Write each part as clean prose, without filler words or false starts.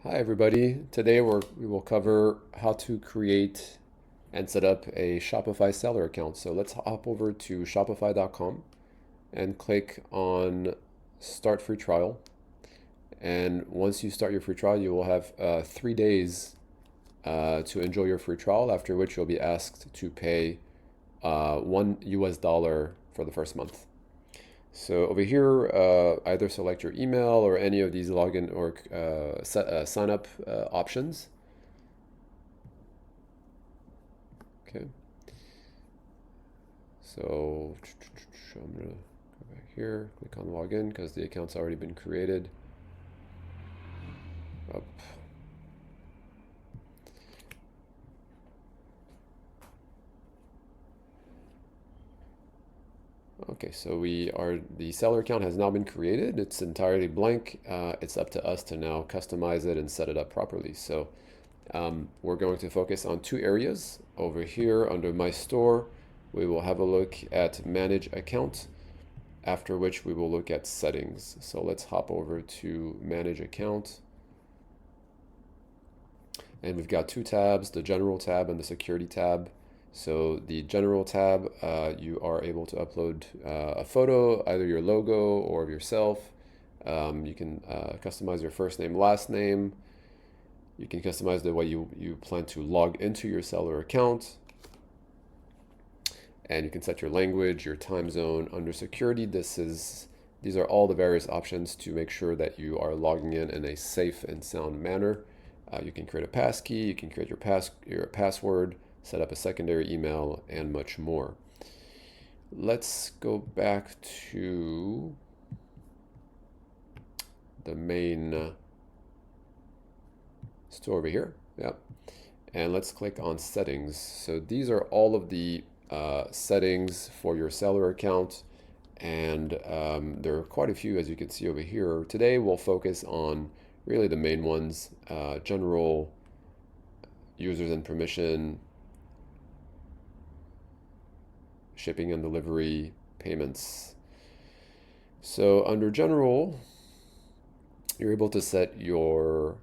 Hi everybody. Today we will cover how to create and set up a Shopify seller account. So let's hop over to shopify.com and click on Start Free Trial. And once you start your free trial, you will have 3 days to enjoy your free trial, after which you'll be asked to pay $1 for the first month. So over here, either select your email or any of these login or sign up options. Okay. So I'm gonna go back here, click on login because the account's already been created. Up. Okay, so the seller account has now been created. It's entirely blank. It's up to us to now customize it and set it up properly. So we're going to focus on two areas. Over here under My Store, we will have a look at Manage Account, after which we will look at Settings. So let's hop over to Manage Account. And we've got two tabs, the General tab and the Security tab. So the General tab, you are able to upload a photo, either your logo or of yourself. You can customize your first name, last name. You can customize the way you plan to log into your seller account. And you can set your language, your time zone. Under Security, these are all the various options to make sure that you are logging in a safe and sound manner. You can create a passkey, you can create your password, set up a secondary email, and much more. Let's go back to the main store over here. Yeah. And let's click on Settings. So these are all of the settings for your seller account. And there are quite a few, as you can see over here. Today we'll focus on really the main ones: general, users and permission, shipping and delivery, payments. So under general, you're able to set your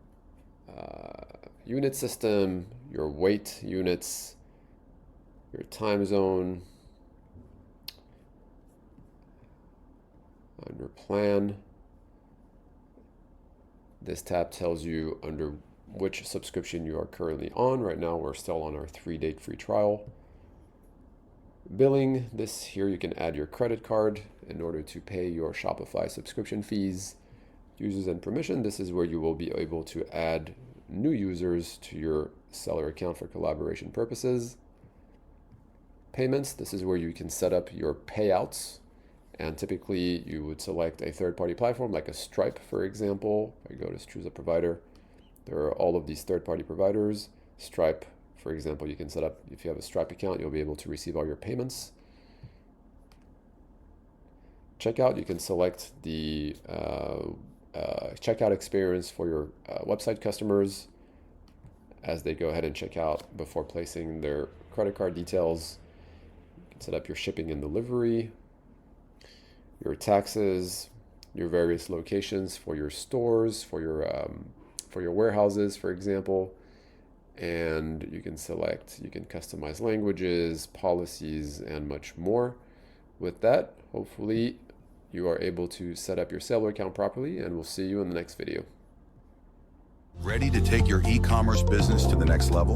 unit system, your weight units, your time zone. Under plan, this tab tells you under which subscription you are currently on. Right now we're still on our 3-day free trial. Billing, this here you can add your credit card in order to pay your Shopify subscription fees. Users and permission, this is where you will be able to add new users to your seller account for collaboration purposes. Payments, this is where you can set up your payouts. And typically you would select a third-party platform like a Stripe, for example. I go to choose a provider. There are all of these third-party providers. Stripe, for example, you can set up, if you have a Stripe account, you'll be able to receive all your payments. Checkout, you can select the checkout experience for your website customers as they go ahead and check out before placing their credit card details. You can set up your shipping and delivery, your taxes, your various locations for your stores, for your warehouses, for example. And you can customize languages, policies, and much more. With that, hopefully you are able to set up your seller account properly, and we'll see you in the next video. Ready to take your e-commerce business to the next level?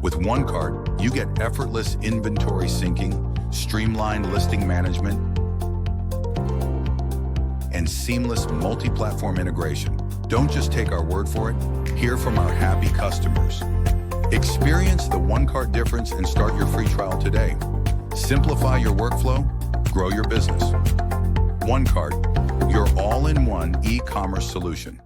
With OneCart, you get effortless inventory syncing, streamlined listing management, and seamless multi-platform integration. Don't just take our word for it. Hear from our happy customers. Experience the OneCart difference and start your free trial today. Simplify your workflow, grow your business. OneCart, your all-in-one e-commerce solution.